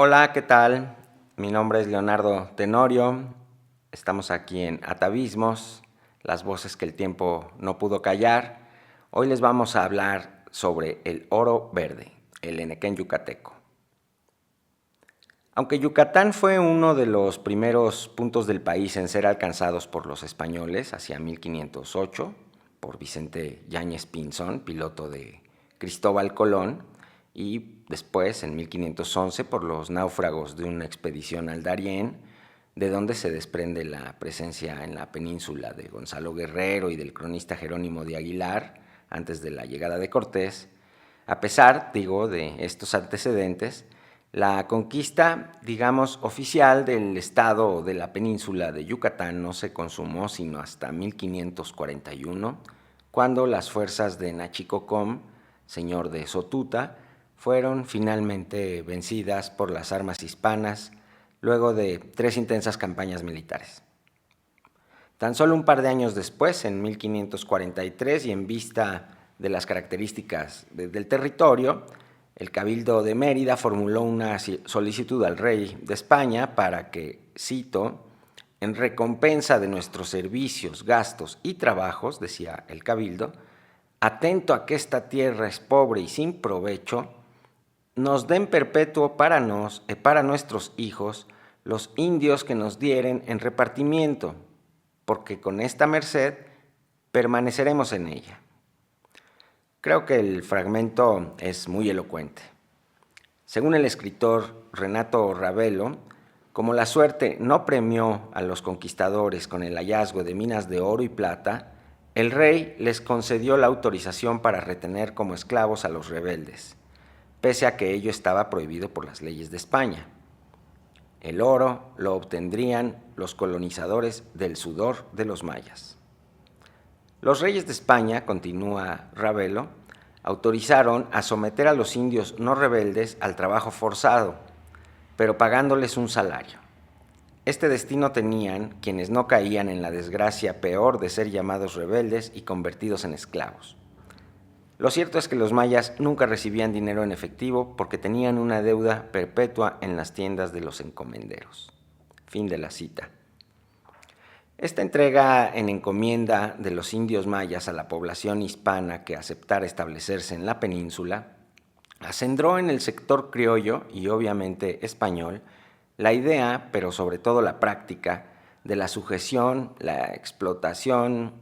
Hola, ¿qué tal? Mi nombre es Leonardo Tenorio. Estamos aquí en Atavismos, las voces que el tiempo no pudo callar. Hoy les vamos a hablar sobre el oro verde, el enequén yucateco. Aunque Yucatán fue uno de los primeros puntos del país en ser alcanzados por los españoles hacia 1508, por Vicente Yáñez Pinzón, piloto de Cristóbal Colón, y después, en 1511, por los náufragos de una expedición al Darién, de donde se desprende la presencia en la península de Gonzalo Guerrero y del cronista Jerónimo de Aguilar, antes de la llegada de Cortés. A pesar, de estos antecedentes, la conquista, oficial del estado o de la península de Yucatán no se consumó sino hasta 1541, cuando las fuerzas de Nachicocom, señor de Sotuta, fueron finalmente vencidas por las armas hispanas luego de 3 intensas campañas militares. Tan solo un par de años después, en 1543, y en vista de las características del territorio, el Cabildo de Mérida formuló una solicitud al rey de España para que, cito, en recompensa de nuestros servicios, gastos y trabajos, decía el Cabildo, atento a que esta tierra es pobre y sin provecho, nos den perpetuo para nos y para nuestros hijos los indios que nos dieren en repartimiento, porque con esta merced permaneceremos en ella. Creo que el fragmento es muy elocuente. Según el escritor Renato Ravelo, como la suerte no premió a los conquistadores con el hallazgo de minas de oro y plata, el rey les concedió la autorización para retener como esclavos a los rebeldes, pese a que ello estaba prohibido por las leyes de España. El oro lo obtendrían los colonizadores del sudor de los mayas. Los reyes de España, continúa Ravelo, autorizaron a someter a los indios no rebeldes al trabajo forzado, pero pagándoles un salario. Este destino tenían quienes no caían en la desgracia peor de ser llamados rebeldes y convertidos en esclavos. Lo cierto es que los mayas nunca recibían dinero en efectivo porque tenían una deuda perpetua en las tiendas de los encomenderos. Fin de la cita. Esta entrega en encomienda de los indios mayas a la población hispana que aceptara establecerse en la península acendró en el sector criollo y obviamente español la idea, pero sobre todo la práctica, de la sujeción, la explotación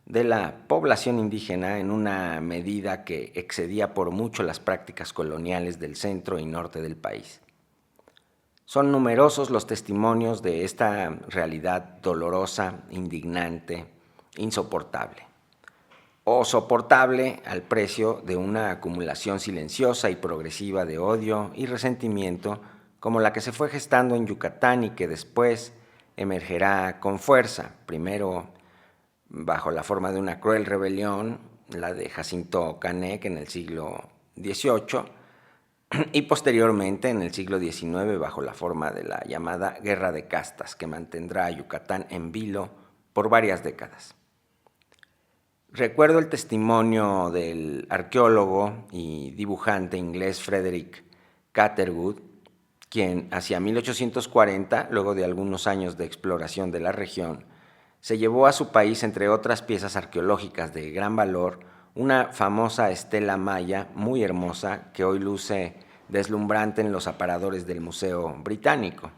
de la población indígena en una medida que excedía por mucho las prácticas coloniales del centro y norte del país. Son numerosos los testimonios de esta realidad dolorosa, indignante, insoportable, o soportable al precio de una acumulación silenciosa y progresiva de odio y resentimiento como la que se fue gestando en Yucatán y que después emergerá con fuerza, primero bajo la forma de una cruel rebelión, la de Jacinto Canec en el siglo XVIII, y posteriormente en el siglo XIX bajo la forma de la llamada Guerra de Castas, que mantendrá a Yucatán en vilo por varias décadas. Recuerdo el testimonio del arqueólogo y dibujante inglés Frederick Catherwood, quien hacia 1840, luego de algunos años de exploración de la región, se llevó a su país, entre otras piezas arqueológicas de gran valor, una famosa estela maya muy hermosa que hoy luce deslumbrante en los aparadores del Museo Británico.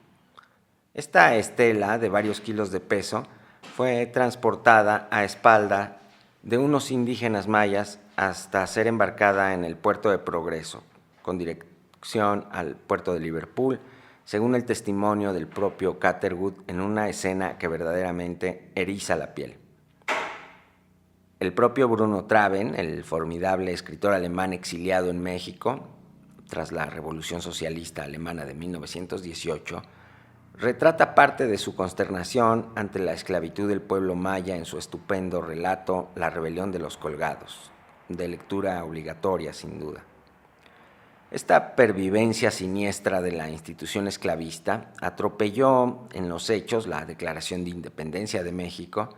Esta estela, de varios kilos de peso, fue transportada a espalda de unos indígenas mayas hasta ser embarcada en el puerto de Progreso, con dirección al puerto de Liverpool, según el testimonio del propio Catherwood, en una escena que verdaderamente eriza la piel. El propio Bruno Traven, el formidable escritor alemán exiliado en México tras la Revolución Socialista Alemana de 1918, retrata parte de su consternación ante la esclavitud del pueblo maya en su estupendo relato La rebelión de los colgados, de lectura obligatoria sin duda. Esta pervivencia siniestra de la institución esclavista atropelló en los hechos la Declaración de Independencia de México,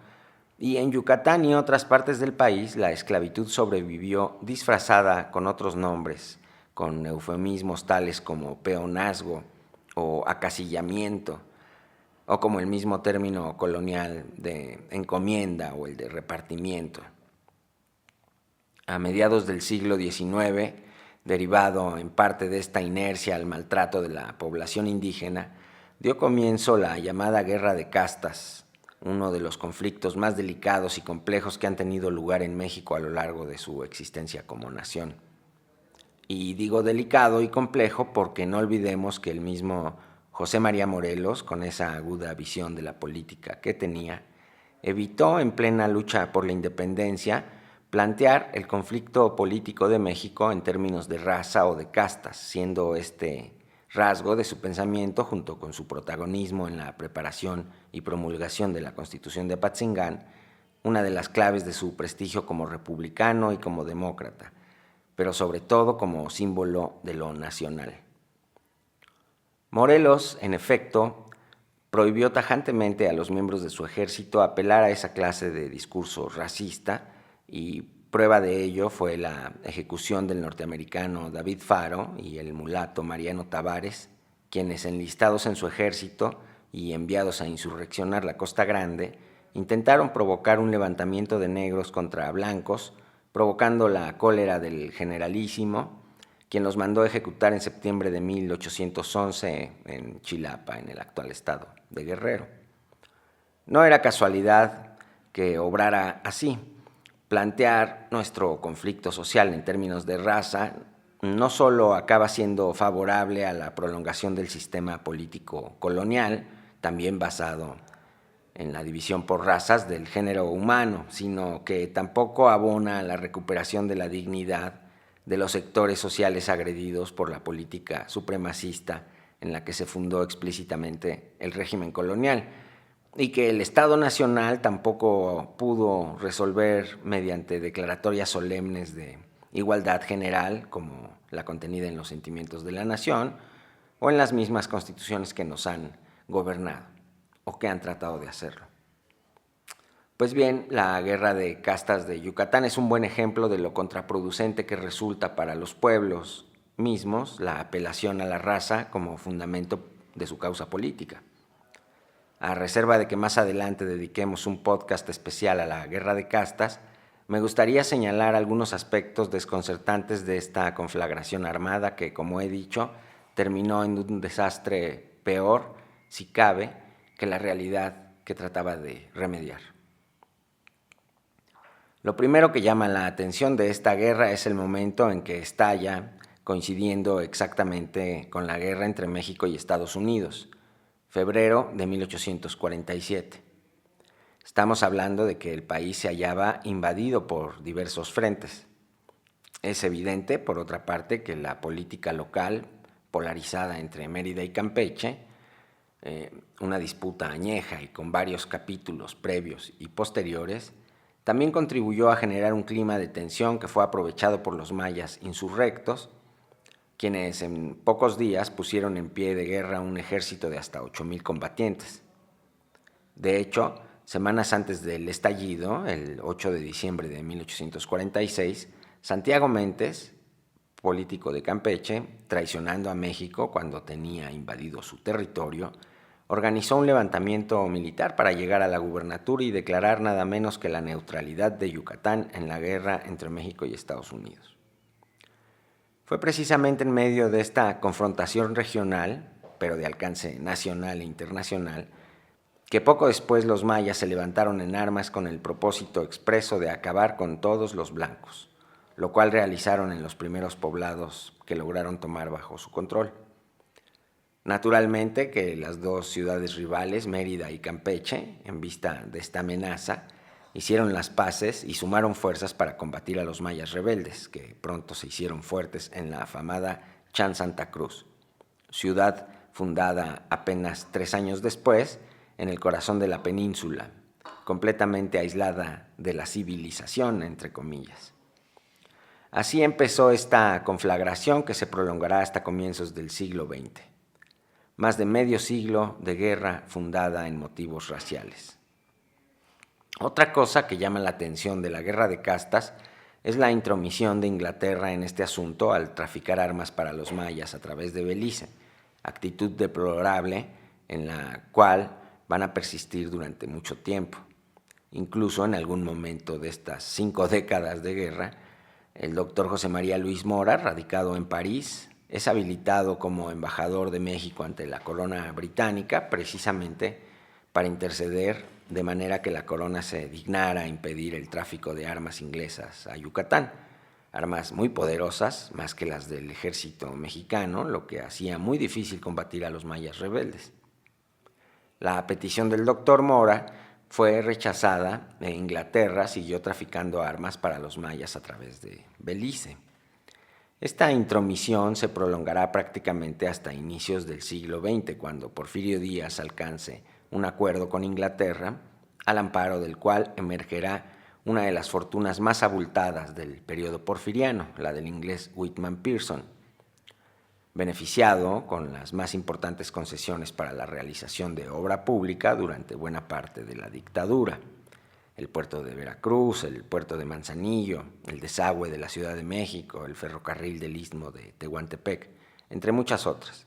y en Yucatán y otras partes del país la esclavitud sobrevivió disfrazada con otros nombres, con eufemismos tales como peonazgo, o acasillamiento, o como el mismo término colonial de encomienda o el de repartimiento. A mediados del siglo XIX, derivado en parte de esta inercia al maltrato de la población indígena, dio comienzo la llamada Guerra de Castas, uno de los conflictos más delicados y complejos que han tenido lugar en México a lo largo de su existencia como nación. Y digo delicado y complejo porque no olvidemos que el mismo José María Morelos, con esa aguda visión de la política que tenía, evitó en plena lucha por la independencia plantear el conflicto político de México en términos de raza o de castas, siendo este rasgo de su pensamiento, junto con su protagonismo en la preparación y promulgación de la Constitución de Apatzingán, una de las claves de su prestigio como republicano y como demócrata, pero sobre todo como símbolo de lo nacional. Morelos, en efecto, prohibió tajantemente a los miembros de su ejército apelar a esa clase de discurso racista, y prueba de ello fue la ejecución del norteamericano David Faro y el mulato Mariano Tavares, quienes, enlistados en su ejército y enviados a insurreccionar la Costa Grande, intentaron provocar un levantamiento de negros contra blancos, provocando la cólera del generalísimo, quien los mandó a ejecutar en septiembre de 1811 en Chilapa, en el actual estado de Guerrero. No era casualidad que obrara así. Plantear nuestro conflicto social en términos de raza no solo acaba siendo favorable a la prolongación del sistema político colonial, también basado en la división por razas del género humano, sino que tampoco abona a la recuperación de la dignidad de los sectores sociales agredidos por la política supremacista en la que se fundó explícitamente el régimen colonial, y que el Estado Nacional tampoco pudo resolver mediante declaratorias solemnes de igualdad general, como la contenida en los sentimientos de la nación, o en las mismas constituciones que nos han gobernado, o que han tratado de hacerlo. Pues bien, la Guerra de Castas de Yucatán es un buen ejemplo de lo contraproducente que resulta para los pueblos mismos la apelación a la raza como fundamento de su causa política. A reserva de que más adelante dediquemos un podcast especial a la Guerra de Castas, me gustaría señalar algunos aspectos desconcertantes de esta conflagración armada que, como he dicho, terminó en un desastre peor, si cabe, que la realidad que trataba de remediar. Lo primero que llama la atención de esta guerra es el momento en que estalla, coincidiendo exactamente con la guerra entre México y Estados Unidos, febrero de 1847. Estamos hablando de que el país se hallaba invadido por diversos frentes. Es evidente, por otra parte, que la política local, polarizada entre Mérida y Campeche, una disputa añeja y con varios capítulos previos y posteriores, también contribuyó a generar un clima de tensión que fue aprovechado por los mayas insurrectos, quienes en pocos días pusieron en pie de guerra un ejército de hasta 8,000 combatientes. De hecho, semanas antes del estallido, el 8 de diciembre de 1846, Santiago Méndez, político de Campeche, traicionando a México cuando tenía invadido su territorio, organizó un levantamiento militar para llegar a la gubernatura y declarar nada menos que la neutralidad de Yucatán en la guerra entre México y Estados Unidos. Fue precisamente en medio de esta confrontación regional, pero de alcance nacional e internacional, que poco después los mayas se levantaron en armas con el propósito expreso de acabar con todos los blancos, lo cual realizaron en los primeros poblados que lograron tomar bajo su control. Naturalmente que las dos ciudades rivales, Mérida y Campeche, en vista de esta amenaza, hicieron las paces y sumaron fuerzas para combatir a los mayas rebeldes, que pronto se hicieron fuertes en la afamada Chan Santa Cruz, ciudad fundada apenas 3 años después en el corazón de la península, completamente aislada de la civilización, entre comillas. Así empezó esta conflagración que se prolongará hasta comienzos del siglo XX. Más de medio siglo de guerra fundada en motivos raciales. Otra cosa que llama la atención de la Guerra de Castas es la intromisión de Inglaterra en este asunto al traficar armas para los mayas a través de Belice, actitud deplorable en la cual van a persistir durante mucho tiempo. Incluso en algún momento de estas 5 décadas de guerra, el doctor José María Luis Mora, radicado en París, es habilitado como embajador de México ante la corona británica, precisamente para interceder de manera que la corona se dignara a impedir el tráfico de armas inglesas a Yucatán, armas muy poderosas, más que las del ejército mexicano, lo que hacía muy difícil combatir a los mayas rebeldes. La petición del doctor Mora fue rechazada e Inglaterra siguió traficando armas para los mayas a través de Belice. Esta intromisión se prolongará prácticamente hasta inicios del siglo XX, cuando Porfirio Díaz alcance un acuerdo con Inglaterra, al amparo del cual emergerá una de las fortunas más abultadas del periodo porfiriano, la del inglés Whitman Pearson, beneficiado con las más importantes concesiones para la realización de obra pública durante buena parte de la dictadura. El puerto de Veracruz, el puerto de Manzanillo, el desagüe de la Ciudad de México, el ferrocarril del Istmo de Tehuantepec, entre muchas otras.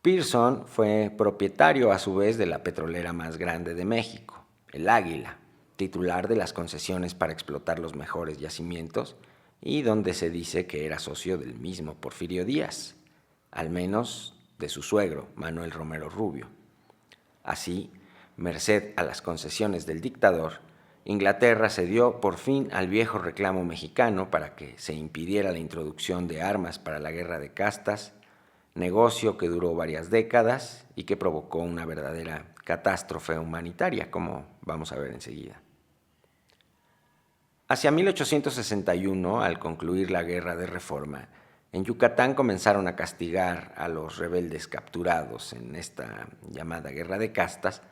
Pearson fue propietario a su vez de la petrolera más grande de México, el Águila, titular de las concesiones para explotar los mejores yacimientos y donde se dice que era socio del mismo Porfirio Díaz, al menos de su suegro, Manuel Romero Rubio. Así, merced a las concesiones del dictador, Inglaterra cedió por fin al viejo reclamo mexicano para que se impidiera la introducción de armas para la guerra de castas, negocio que duró varias décadas y que provocó una verdadera catástrofe humanitaria, como vamos a ver enseguida. Hacia 1861, al concluir la Guerra de Reforma, en Yucatán comenzaron a castigar a los rebeldes capturados en esta llamada Guerra de Castas,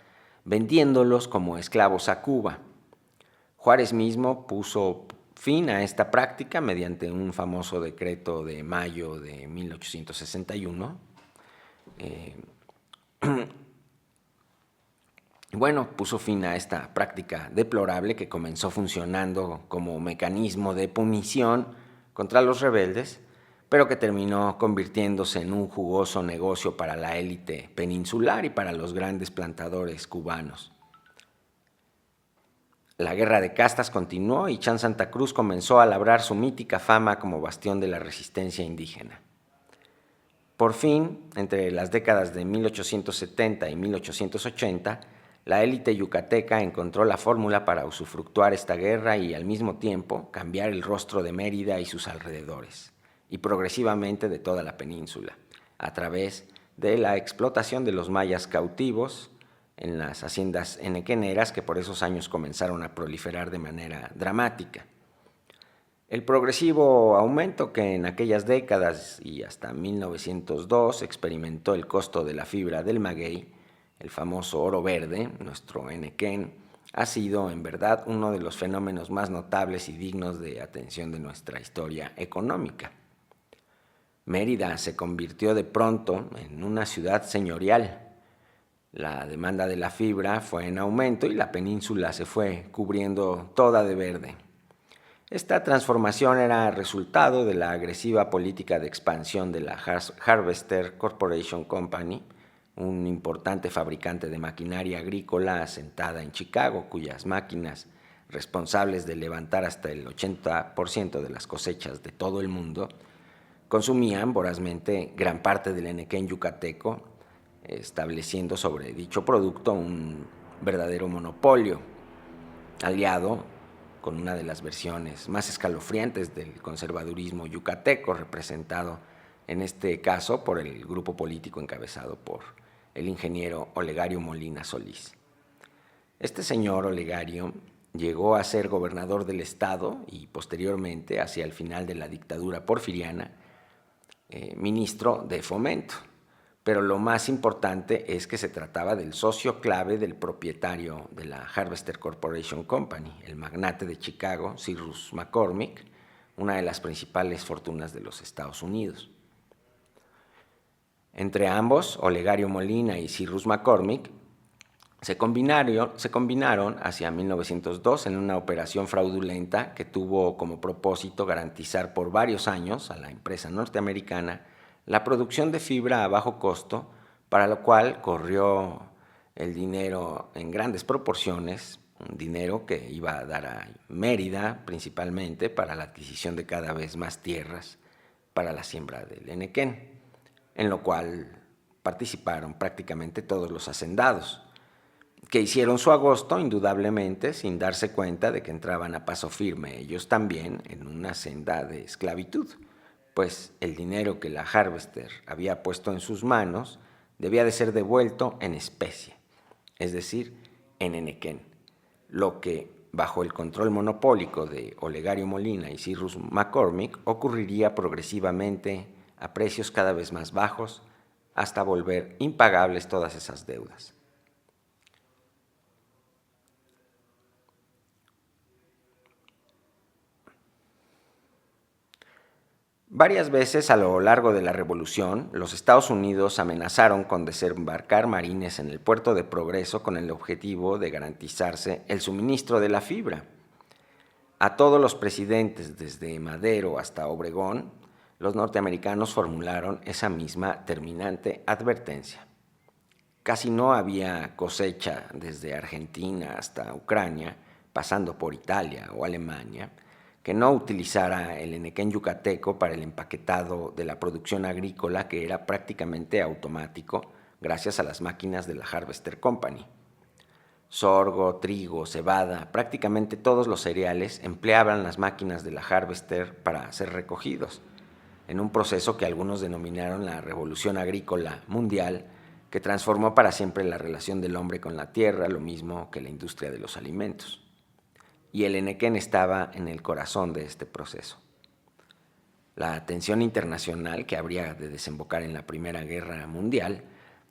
vendiéndolos como esclavos a Cuba. Juárez mismo puso fin a esta práctica mediante un famoso decreto de mayo de 1861. Puso fin a esta práctica deplorable que comenzó funcionando como mecanismo de punición contra los rebeldes, pero que terminó convirtiéndose en un jugoso negocio para la élite peninsular y para los grandes plantadores cubanos. La guerra de castas continuó y Chan Santa Cruz comenzó a labrar su mítica fama como bastión de la resistencia indígena. Por fin, entre las décadas de 1870 y 1880, la élite yucateca encontró la fórmula para usufructuar esta guerra y al mismo tiempo cambiar el rostro de Mérida y sus alrededores, y progresivamente de toda la península, a través de la explotación de los mayas cautivos en las haciendas henequeneras que por esos años comenzaron a proliferar de manera dramática. El progresivo aumento que en aquellas décadas y hasta 1902 experimentó el costo de la fibra del maguey, el famoso oro verde, nuestro henequén, ha sido en verdad uno de los fenómenos más notables y dignos de atención de nuestra historia económica. Mérida se convirtió de pronto en una ciudad señorial. La demanda de la fibra fue en aumento y la península se fue cubriendo toda de verde. Esta transformación era resultado de la agresiva política de expansión de la Harvester Corporation Company, un importante fabricante de maquinaria agrícola asentada en Chicago, cuyas máquinas, responsables de levantar hasta el 80% de las cosechas de todo el mundo, consumían vorazmente gran parte del henequén yucateco, estableciendo sobre dicho producto un verdadero monopolio, aliado con una de las versiones más escalofriantes del conservadurismo yucateco, representado en este caso por el grupo político encabezado por el ingeniero Olegario Molina Solís. Este señor Olegario llegó a ser gobernador del estado y posteriormente, hacia el final de la dictadura porfiriana, ministro de Fomento. Pero lo más importante es que se trataba del socio clave del propietario de la Harvester Corporation Company, el magnate de Chicago, Cyrus McCormick, una de las principales fortunas de los Estados Unidos. Entre ambos, Olegario Molina y Cyrus McCormick, se combinaron hacia 1902 en una operación fraudulenta que tuvo como propósito garantizar por varios años a la empresa norteamericana la producción de fibra a bajo costo, para lo cual corrió el dinero en grandes proporciones, un dinero que iba a dar a Mérida principalmente para la adquisición de cada vez más tierras para la siembra del henequén, en lo cual participaron prácticamente todos los hacendados, que hicieron su agosto indudablemente sin darse cuenta de que entraban a paso firme ellos también en una senda de esclavitud, pues el dinero que la Harvester había puesto en sus manos debía de ser devuelto en especie, es decir, en henequén, lo que, bajo el control monopólico de Olegario Molina y Cyrus McCormick, ocurriría progresivamente a precios cada vez más bajos hasta volver impagables todas esas deudas. Varias veces a lo largo de la Revolución, los Estados Unidos amenazaron con desembarcar marines en el puerto de Progreso con el objetivo de garantizarse el suministro de la fibra. A todos los presidentes, desde Madero hasta Obregón, los norteamericanos formularon esa misma terminante advertencia. Casi no había cosecha desde Argentina hasta Ucrania, pasando por Italia o Alemania, que no utilizara el henequén yucateco para el empaquetado de la producción agrícola, que era prácticamente automático gracias a las máquinas de la Harvester Company. Sorgo, trigo, cebada, prácticamente todos los cereales empleaban las máquinas de la Harvester para ser recogidos, en un proceso que algunos denominaron la Revolución Agrícola Mundial, que transformó para siempre la relación del hombre con la tierra, lo mismo que la industria de los alimentos. Y el henequén estaba en el corazón de este proceso. La tensión internacional que habría de desembocar en la Primera Guerra Mundial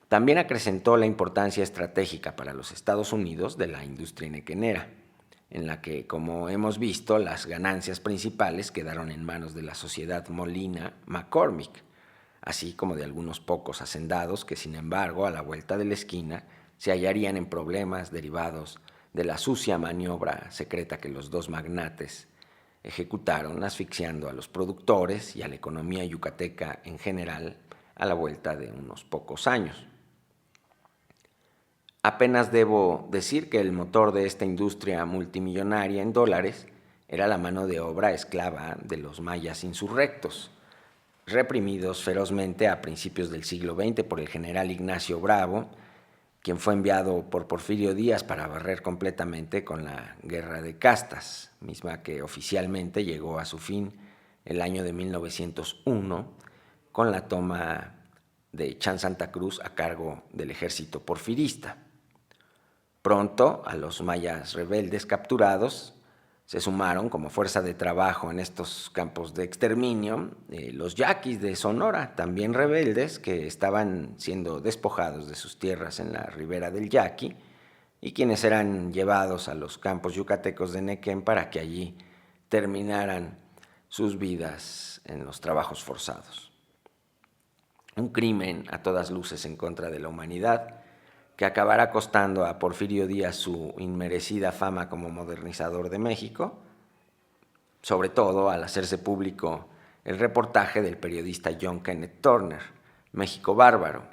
también acrecentó la importancia estratégica para los Estados Unidos de la industria henequenera, en la que, como hemos visto, las ganancias principales quedaron en manos de la sociedad Molina-McCormick, así como de algunos pocos hacendados que, sin embargo, a la vuelta de la esquina se hallarían en problemas derivados de la sucia maniobra secreta que los dos magnates ejecutaron, asfixiando a los productores y a la economía yucateca en general a la vuelta de unos pocos años. Apenas debo decir que el motor de esta industria multimillonaria en dólares era la mano de obra esclava de los mayas insurrectos, reprimidos ferozmente a principios del siglo XX por el general Ignacio Bravo, quien fue enviado por Porfirio Díaz para barrer completamente con la Guerra de Castas, misma que oficialmente llegó a su fin el año de 1901 con la toma de Chan Santa Cruz a cargo del ejército porfirista. Pronto, a los mayas rebeldes capturados se sumaron como fuerza de trabajo en estos campos de exterminio los yaquis de Sonora, también rebeldes, que estaban siendo despojados de sus tierras en la ribera del Yaqui y quienes eran llevados a los campos yucatecos de Nequén para que allí terminaran sus vidas en los trabajos forzados. Un crimen a todas luces en contra de la humanidad, que acabará costando a Porfirio Díaz su inmerecida fama como modernizador de México, sobre todo al hacerse público el reportaje del periodista John Kenneth Turner, México Bárbaro,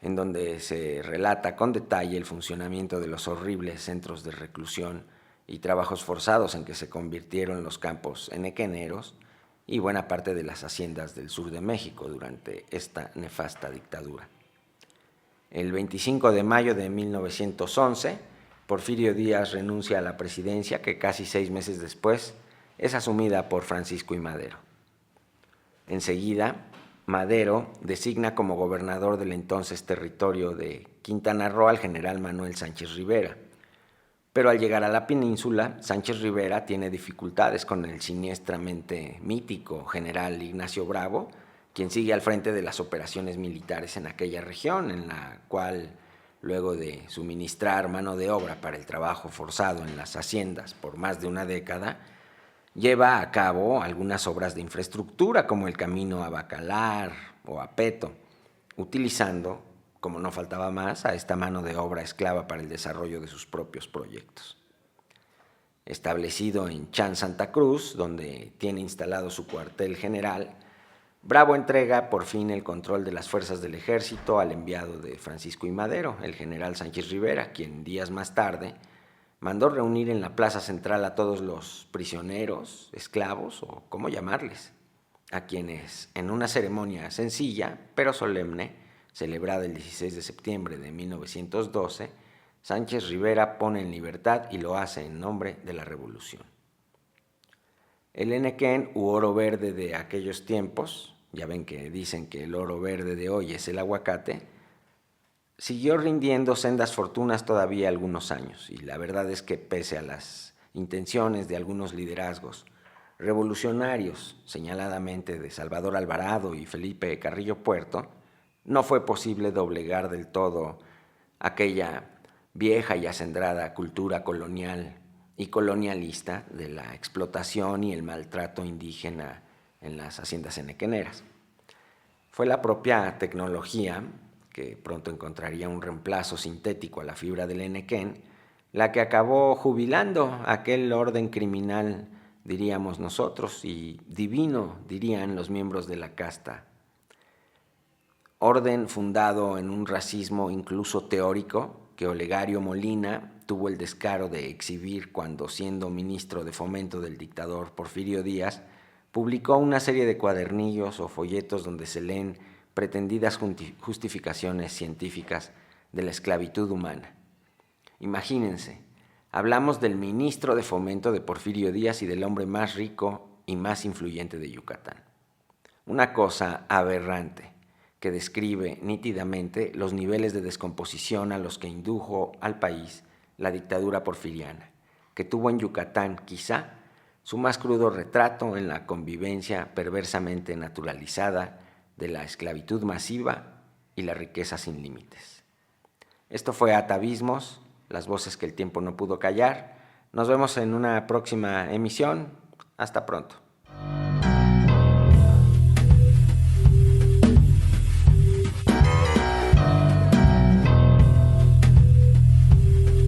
en donde se relata con detalle el funcionamiento de los horribles centros de reclusión y trabajos forzados en que se convirtieron los campos henequeneros y buena parte de las haciendas del sur de México durante esta nefasta dictadura. El 25 de mayo de 1911, Porfirio Díaz renuncia a la presidencia, que casi 6 meses después es asumida por Francisco I. Madero. Enseguida, Madero designa como gobernador del entonces territorio de Quintana Roo al general Manuel Sánchez Rivera. Pero al llegar a la península, Sánchez Rivera tiene dificultades con el siniestramente mítico general Ignacio Bravo, quien sigue al frente de las operaciones militares en aquella región, en la cual, luego de suministrar mano de obra para el trabajo forzado en las haciendas por más de una década, lleva a cabo algunas obras de infraestructura como el camino a Bacalar o a Peto, utilizando, como no faltaba más, a esta mano de obra esclava para el desarrollo de sus propios proyectos. Establecido en Chan Santa Cruz, donde tiene instalado su cuartel general, Bravo entrega por fin el control de las fuerzas del ejército al enviado de Francisco I. Madero, el general Sánchez Rivera, quien días más tarde mandó reunir en la plaza central a todos los prisioneros, esclavos o cómo llamarles, a quienes en una ceremonia sencilla pero solemne, celebrada el 16 de septiembre de 1912, Sánchez Rivera pone en libertad y lo hace en nombre de la revolución. El henequén u oro verde de aquellos tiempos, ya ven que dicen que el oro verde de hoy es el aguacate, siguió rindiendo sendas fortunas todavía algunos años, y la verdad es que pese a las intenciones de algunos liderazgos revolucionarios, señaladamente de Salvador Alvarado y Felipe Carrillo Puerto, no fue posible doblegar del todo aquella vieja y acendrada cultura colonial y colonialista de la explotación y el maltrato indígena en las haciendas henequeneras. Fue la propia tecnología, que pronto encontraría un reemplazo sintético a la fibra del henequén, la que acabó jubilando aquel orden criminal, diríamos nosotros, y divino, dirían los miembros de la casta. Orden fundado en un racismo incluso teórico, que Olegario Molina tuvo el descaro de exhibir cuando, siendo ministro de Fomento del dictador Porfirio Díaz, publicó una serie de cuadernillos o folletos donde se leen pretendidas justificaciones científicas de la esclavitud humana. Imagínense, hablamos del ministro de Fomento de Porfirio Díaz y del hombre más rico y más influyente de Yucatán. Una cosa aberrante que describe nítidamente los niveles de descomposición a los que indujo al país la dictadura porfiriana, que tuvo en Yucatán quizá su más crudo retrato en la convivencia perversamente naturalizada de la esclavitud masiva y la riqueza sin límites. Esto fue Atavismos, las voces que el tiempo no pudo callar. Nos vemos en una próxima emisión. Hasta pronto.